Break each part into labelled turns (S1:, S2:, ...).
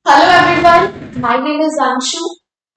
S1: Hello everyone, my name is Anshu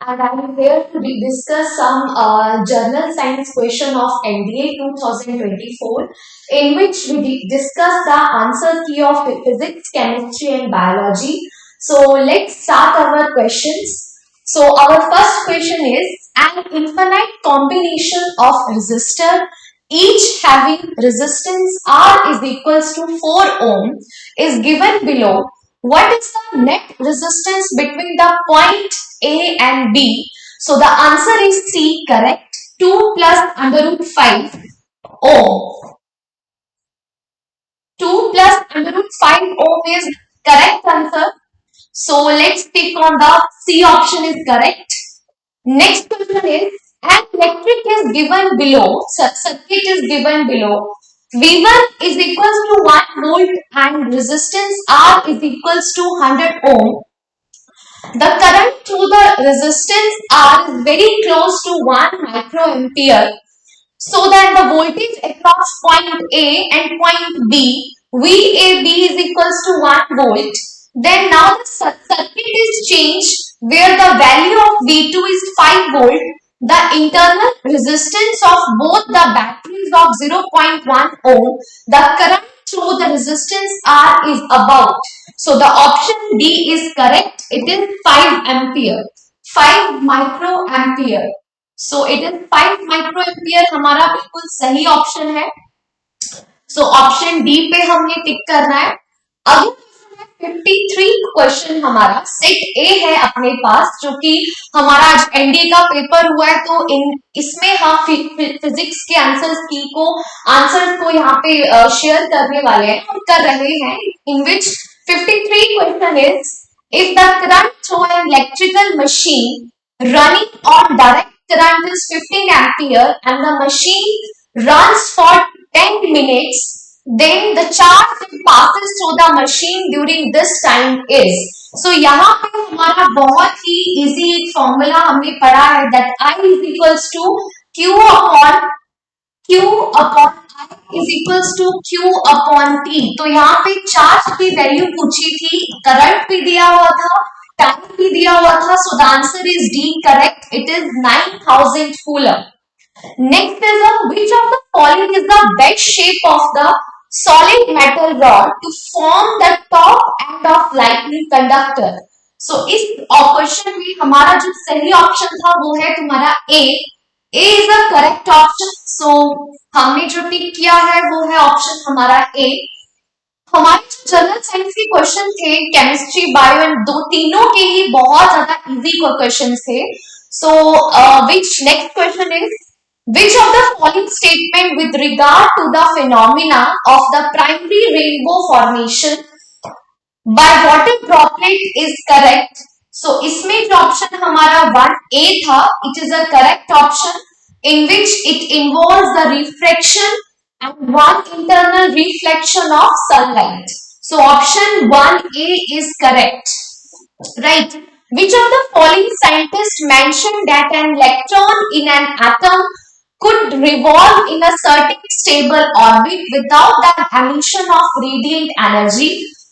S1: and I am here to discuss some journal science question of NDA 2024 in which we discuss the answer key of physics, chemistry and biology. So let's start our questions. So our first question is an infinite combination of resistor each having resistance R is equals to 4 ohm is given below. What is the net resistance between the point A and B? So the answer is C, correct. 2 plus under root 5 ohm. 2 plus under root 5 ohm is correct answer. So let's pick on the C option is correct. Next question is an electric is given below, circuit is given below. V1 is equals to 1 volt and resistance R is equals to 100 ohm. The current through the resistance R is very close to 1 microampere. So that the voltage across point A and point B, VAB is equals to 1 volt. Then now the circuit is changed where the value of V2 is 5 volt. The internal resistance of both the batteries of 0.1 ohm. The current through the resistance R is about. So the option D is correct. It is 5 ampere. 5 microampere. So it is 5 microampere हमारा बिल्कुल सही option है. So option D पे हमें टिक करना है. अगला 53 question हमारा सेट ए है अपने पास जो कि हमारा आज एनडीए का पेपर हुआ है तो इसमें हम फिजिक्स के आंसर्स को यहाँ पे शेयर करने वाले हैं और कर रहे हैं. इन विच 53 question is if the current through an electrical machine running on direct current is 15 ampere and the machine runs for 10 minutes, then the charge that passes through the machine during this time is. So यहाँ पे हमारा बहुत ही easy एक formula हमने पढ़ा है that I is equals to Q upon I is equals to Q upon T. तो यहाँ पे चार्ज की वैल्यू पूछी थी, करंट भी दिया हुआ था, टाइम भी दिया हुआ था. So the answer is D, correct. It is 9000 coulomb. Next is which of the following is the best shape of the solid metal rod to form the top end of lightning conductor. सो इस question में हमारा जो सही option था वो है तुम्हारा ए. ए is the correct option. सो हमने जो टिक किया है वो है ऑप्शन हमारा ए. हमारे जो जनरल साइंस के क्वेश्चन थे केमिस्ट्री बायो एंड दो तीनों के ही बहुत ज्यादा इजी क्वेश्चन थे. So which next question is which of the following statement with regard to the phenomena of the primary rainbow formation by water droplet is correct. So इसमें जो option हमारा 1A था, it is a correct option in which it involves the refraction and one internal reflection of sunlight. So option 1A is correct. Right. Which of the following scientists mentioned that an electron in an atom could revolve in a certain stable orbit without the emission of radiant energy?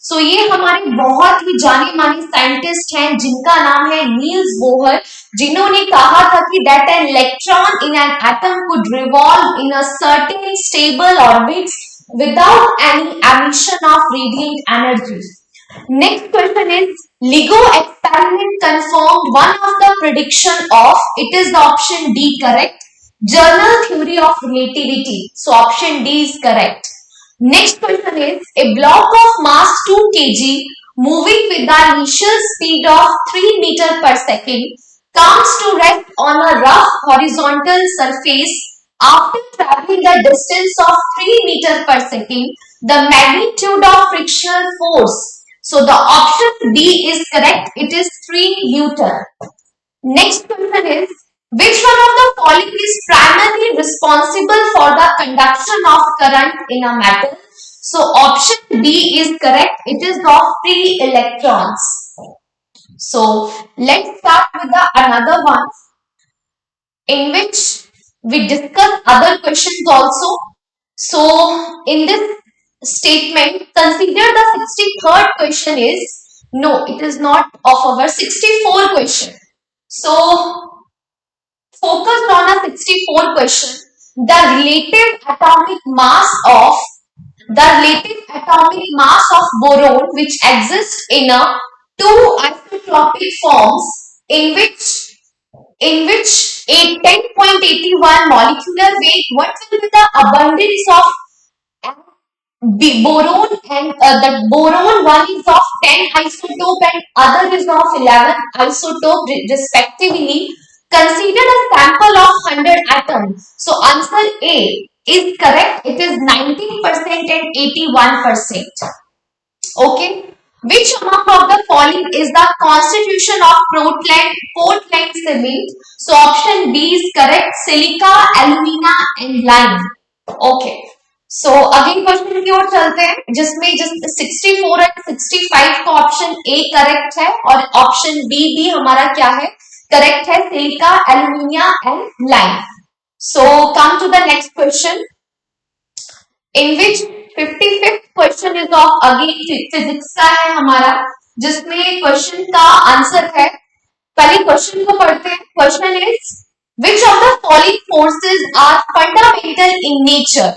S1: So ये हमारे बहुत ही जाने माने scientist हैं जिनका नाम है Niels Bohr, जिन्होंने कहा था कि that an electron in an atom could revolve in a certain stable orbit without any emission of radiant energy. Next question is LIGO experiment confirmed one of the prediction of, it is the option D, correct, general theory of relativity. So option D is correct. Next question is a block of mass 2 kg moving with the initial speed of 3 meter per second comes to rest on a rough horizontal surface after traveling the distance of 3 meter per second. The magnitude of frictional force. So the option B is correct. It is 3 Newton. Next question is which one of the following is primarily responsible for the conduction of current in a metal? So option B is correct. It is the free electrons. So let's start with the another one in which we discuss other questions also. So in this statement, consider the 63rd question is No, it is not of our 64 question. So focused on a 64 question. The relative atomic mass of boron which exists in a two isotopic forms in which a 10.81 molecular weight, what will be the abundance of boron, and the boron one is of 10 isotope and other is of 11 isotope respectively. Consider a sample of 100 atoms. So answer A is correct. It is 19% and 81%. Okay. Which among of the following is the constitution of Portland cement? So option B is correct. Silica, alumina and lime. Okay. सो अगले question की ओर चलते हैं जिसमें 64 and 65 का option A correct है और option B भी हमारा क्या है, करेक्ट है, silica, alumina and lime. So come to the next question in which 55th question is of again physics का है हमारा, जिसमें क्वेश्चन का आंसर है. पहले क्वेश्चन को पढ़ते हैं. Question is which of the following forces are fundamental in nature?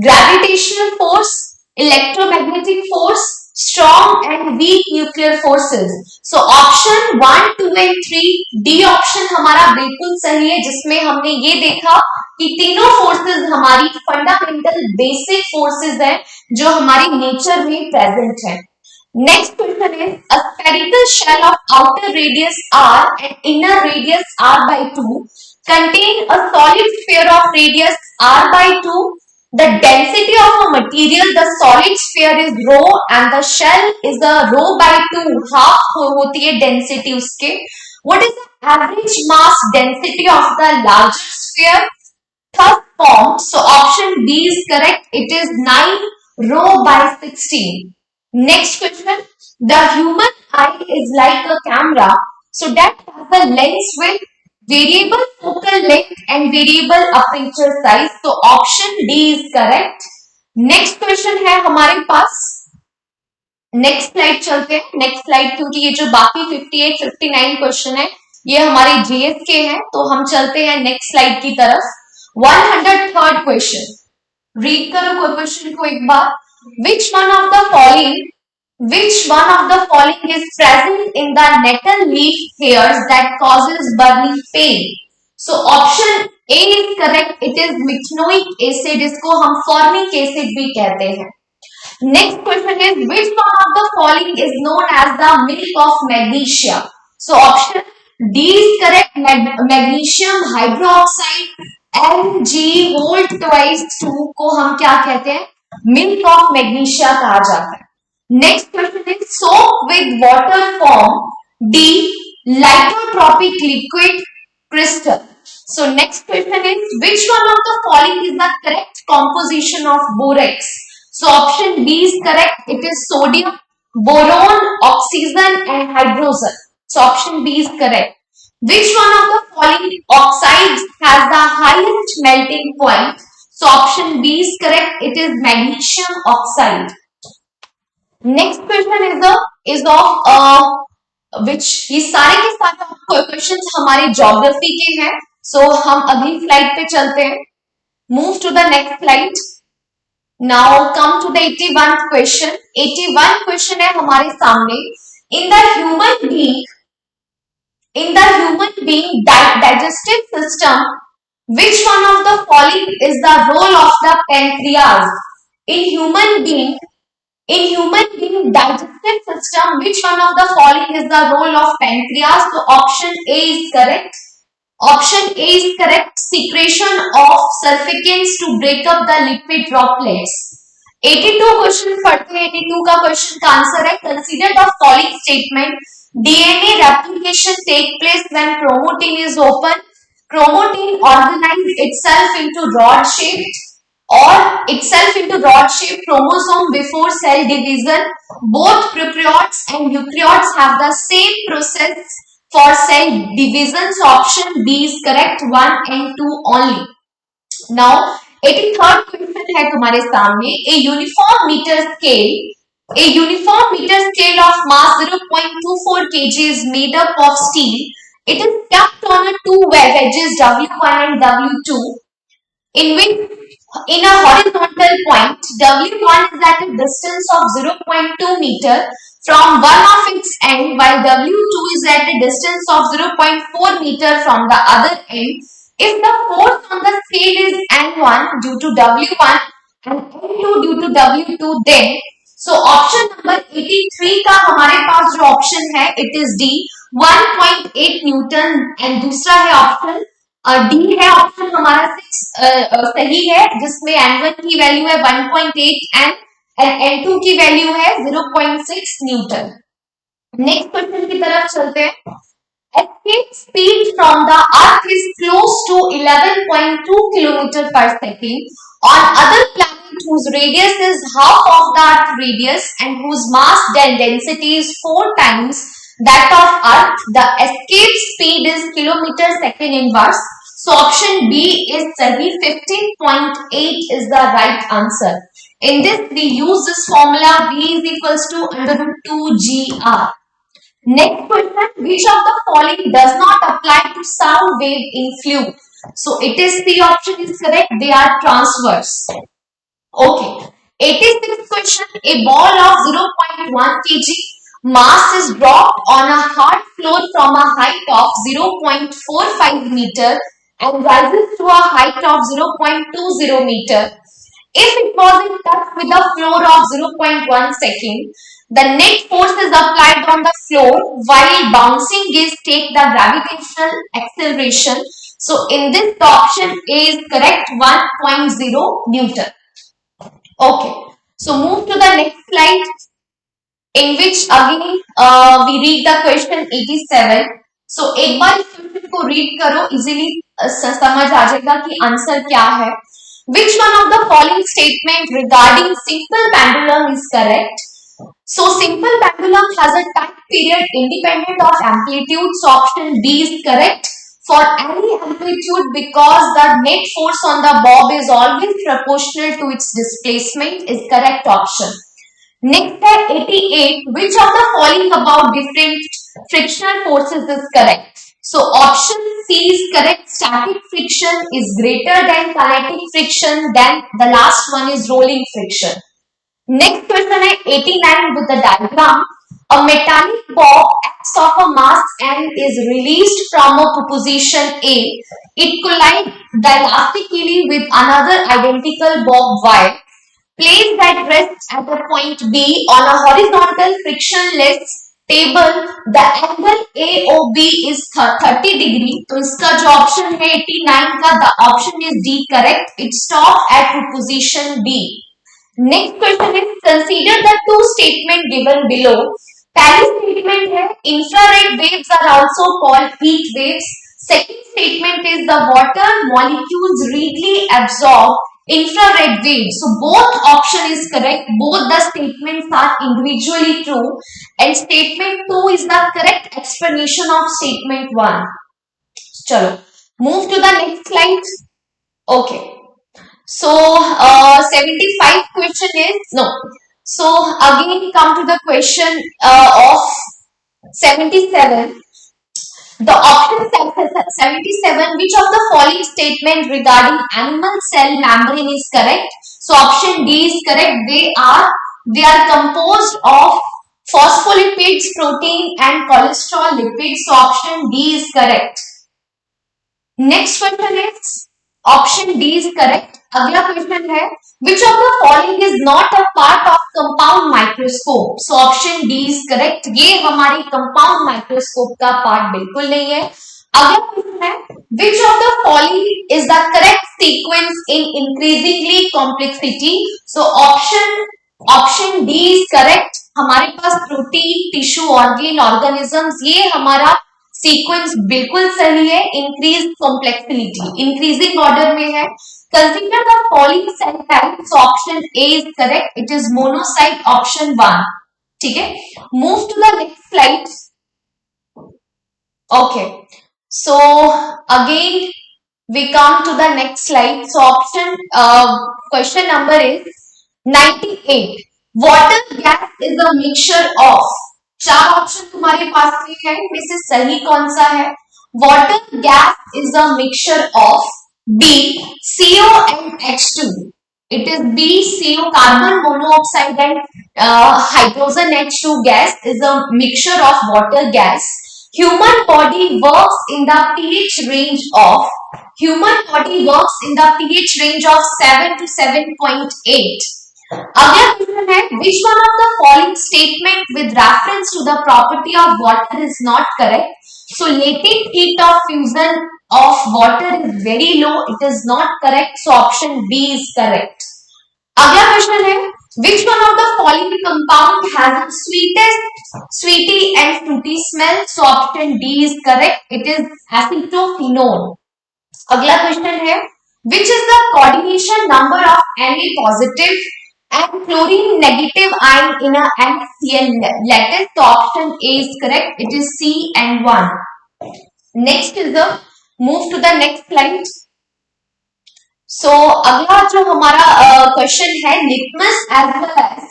S1: Gravitational force, electromagnetic force, strong and weak nuclear forces. So option 1, 2 and 3 D option हमारा बिल्कुल सही है, जिसमें हमने ये देखा कि तीनों फोर्सेस हमारी फंडामेंटल बेसिक फोर्सेस हैं जो हमारी नेचर में प्रेजेंट है. Next question is a spherical shell of outer radius r and inner radius r by 2 contain a solid sphere of radius r by 2. The density of a material, the solid sphere is rho and the shell is a rho by 2, half होती है density उसके. What is the average mass density of the larger sphere thus formed? So option B is correct. It is 9 rho by 16. Next question. The human eye is like a camera, so that has a lens with variable focal length and variable aperture size. तो option D is correct. Next question है हमारे पास. Next slide चलते हैं. Next slide, क्योंकि ये जो बाकी 58, 59 question है ये हमारे जीएस के हैं, तो हम चलते हैं नेक्स्ट स्लाइड की तरफ. 103rd क्वेश्चन, रीड करो क्वेश्चन को एक बार. Which one of the following is present in the nettle leaf hairs that causes burning pain? So option A is correct. It is mitinoic acid. इसको हम formic acid भी कहते हैं. Next question is which one of the following is known as the milk of magnesia? So option D is correct. Magnesium hydroxide Mg whole twice 2 को हम क्या कहते हैं, मिल्क ऑफ मैग्नीशिया कहा जाता है. Next question is soap with water form the lyotropic liquid crystal. So next question is which one of the following is the correct composition of borax? So option B is correct. It is sodium, boron, oxygen and hydrogen. So option B is correct. Which one of the following oxides has the highest melting point? So option B is correct. It is magnesium oxide. Next question is of which ये सारे के सारे question हमारे geography के हैं. So हम अगली slide पे चलते हैं. Move to the next slide. Now come to the 81th question. 81 question है हमारे सामने. In the human being digestive system, which one of the following is the role of the pancreas? In human being digestive system, which one of the following is the role of pancreas? So option A is correct. Option A is correct. Secretion of surfactants to break up the lipid droplets. 82 question पढ़ते हैं. 82 का question का answer है consider the following statement. DNA replication take place when chromatin is open. Chromatin organizes itself into rod-shaped chromosome before cell division. Both prokaryotes and eukaryotes have the same process for cell division. So option B is correct. 1 and 2 only. Now 83rd question है तुम्हारे सामने. A uniform meter scale of mass 0.3 kg is made up of steel. It is kept on a two wedges W1 and W2 in which in a horizontal point W1 is at a distance of 0.2 meter from one of its end while W2 is at a distance of 0.4 meter from the other end. If the force on the scale is N1 due to W1 and N2 due to W2 then so option number 83 का हमारे पास जो option है it is D 1.8 Newton and दूसरा है option D है option हमारा 6 सही है जिसमें N1 की वैल्यू है 1.8 एंड N2 की वैल्यू है 0.6 न्यूटन। नेक्स्ट क्वेश्चन की तरफ चलते हैं। Escape speed from the Earth is close to 11.2 km per second. On other planet whose radius is half of the Earth radius and whose mass and density is 4 times that of Earth, the escape speed is kilometer second inverse. So option B is sahi. 15.8 is the right answer. In this we use this formula V is equals to under root 2 GR. Next question, which of the following does not apply to sound wave in flute? So it is the option is correct. They are transverse. Okay. 86th question, a ball of 0.1 kg mass is dropped on a hard floor from a height of 0.45 meter and rises to a height of 0.20 meter. If it was in touch with the floor of 0.1 second, the net force is applied on the floor while bouncing is take the gravitational acceleration. So in this the option A is correct 1.0 Newton. Okay. So move to the next slide in which again we read the question 87. So एक बार इस question को read करो easily समझ आ जाएगा कि answer क्या है। Which one of the following statement regarding simple pendulum is correct? So simple pendulum has a time period independent of amplitude. So option B is correct for any amplitude because the net force on the bob is always proportional to its displacement is correct option. Next है 88. Which of the following about different frictional forces is correct? So option C is correct. Static friction is greater than kinetic friction. Then the last one is rolling friction. Next question है 89 with the diagram. A metallic bob acts of a mass m is released from a position A. It collides dialectically with another identical bob wire placed at rest at a point B on a horizontal frictionless table. The angle AOB is 30 degree. तो इसका जो option है 89 का the option is D correct. It stops at position B. Next question is consider the two statement given below. पहली statement है infrared waves are also called heat waves. Second statement is the water molecules readily absorb infrared waves. So both option is correct. Both the statements are individually true. And statement 2 is the correct explanation of statement 1. चलो move to the next slide. Okay. So 75 question is no. So again come to the question of 77. The option 77, which of the following statement regarding animal cell membrane is correct? So option D is correct. They are composed of phospholipids, protein and cholesterol lipids. So option D is correct. Next question is option D is correct. अगला question है which of the following is not a part of compound microscope? So option D is correct. ये हमारी compound microscope का part बिल्कुल नहीं है। अगला question है which of the following is the correct sequence in increasingly complexity? So option D is correct. हमारे पास protein, tissue, organ, organisms ये हमारा सीक्वेंस बिल्कुल सही है। इंक्रीज कॉम्प्लेक्सिटी इंक्रीजिंग ऑर्डर में है। Consider the following cell types. So option A is correct. It is monocyte option 1. ठीक है। Move to the next slide. Okay. So again we come to the next slide. So option question number is 98. Water gas is a mixture of चार option तुम्हारे पास में है, इनमें से सही कौन सा है? Water gas is a mixture of B CO एंड H2. It is B CO carbon monoxide and hydrogen H2 gas is a mixture of water gas. Human body works in the pH range of human body works in the pH range of 7 to 7.8. अगला question है which one of the following statement with reference to the property of water is not correct? So latent heat of fusion of water is very low. It is not correct. So option B is correct. अगला question है which one of the following compound has the sweetest sweety and fruity smell? So option D is correct. It is acetophenone. अगला question है which is the coordination number of Na positive and chlorine negative ion in a NaCl lattice? So option A is correct. It is C and 1. Next is the move to the next slide. So अगला जो हमारा question है litmus as well as,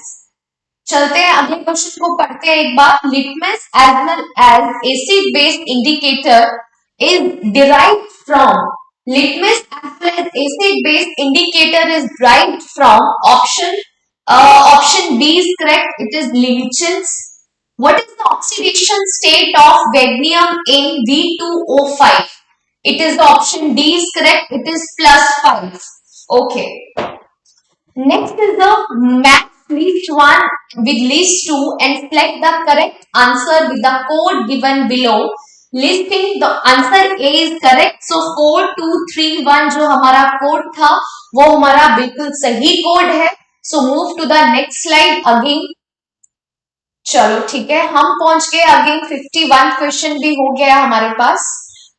S1: चलते हैं अगले question को पढ़ते हैं एक बार. Litmus as well as acid base indicator is derived from litmus as well as acid base indicator is derived from option B is correct. It is Lillichens. What is the oxidation state of vanadium in V2O5? It is the option D is correct. It is +5. Okay. Next is the match list 1 with list 2 and select the correct answer with the code given below. Listing the answer A is correct. So 4231 जो हमारा code था वो हमारा बिल्कुल सही code है. So move to the next slide again. चलो ठीक है, हम पहुंच गए अगेन 51 क्वेश्चन भी हो गया हमारे पास.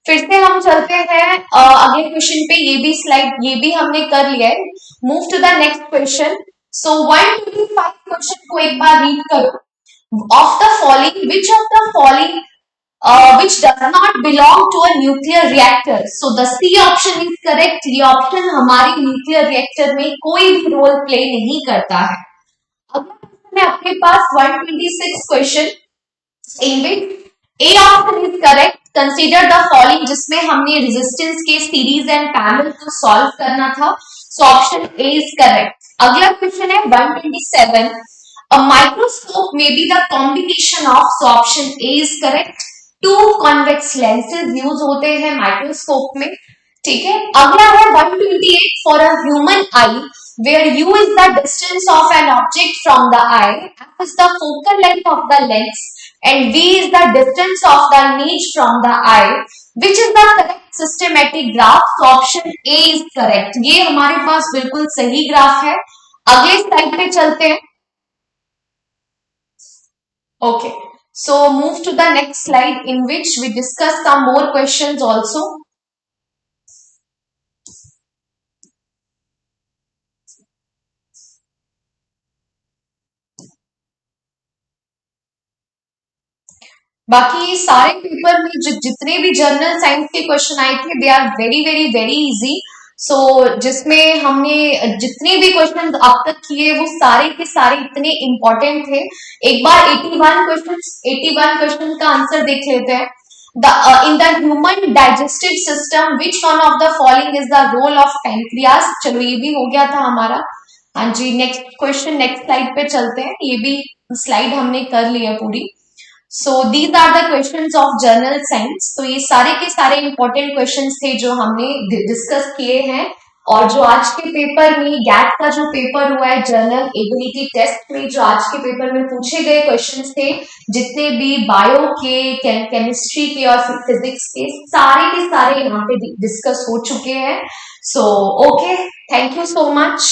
S1: फिर से हम चलते हैं अगले क्वेश्चन पे. ये भी स्लाइड ये भी हमने कर लिया है. Move to the next question. So 125 question को एक बार रीड करो. Of the following which of the following which does not belong to a nuclear reactor? So the C option is correct. ये ऑप्शन हमारी न्यूक्लियर रिएक्टर में कोई भी role play नहीं करता है. अगला क्वेश्चन है अपने पास 126 question in which A option is correct. Consider the following, जिसमें हमने रेजिस्टेंस के सीरीज एंड पैरेलल को सॉल्व करना था. So option A is correct. अगला क्वेश्चन है 127. A microscope may be the combination of, so option A is correct. 2 convex lenses use होते हैं माइक्रोस्कोप में. ठीक है. अगला है 128. For a human eye where u is the distance of an object from the eye, f is the focal length of the lens and v is the distance of the niche from the eye, which is the correct systematic graph? So option A is correct. ये हमारे पास बिल्कुल सही graph है. अगले slide पे चलते हैं. Okay. So move to the next slide in which we discuss some more questions also. बाकी ये सारे पेपर में जितने भी जनरल साइंस के क्वेश्चन आए थे they are very very very easy. So जिसमें हमने जितने भी क्वेश्चन अब तक किए वो सारे के सारे इतने इंपॉर्टेंट थे. एक बार 81 क्वेश्चन का आंसर देख लेते हैं. In the human digestive system which one of the following is the role of pancreas? चलो ये भी हो गया था हमारा. हाँ जी, नेक्स्ट क्वेश्चन नेक्स्ट स्लाइड पे चलते हैं. ये भी स्लाइड हमने कर ली है पूरी. So these are the questions of general science. तो ये सारे के सारे इंपॉर्टेंट क्वेश्चंस थे जो हमने डिस्कस किए हैं. और जो आज के पेपर में गैट का जो पेपर हुआ है जनरल एबिलिटी टेस्ट में, जो आज के पेपर में पूछे गए क्वेश्चंस थे जितने भी बायो के, केमिस्ट्री के और फिजिक्स के सारे यहाँ पे डिस्कस हो चुके हैं. So okay, thank you so much.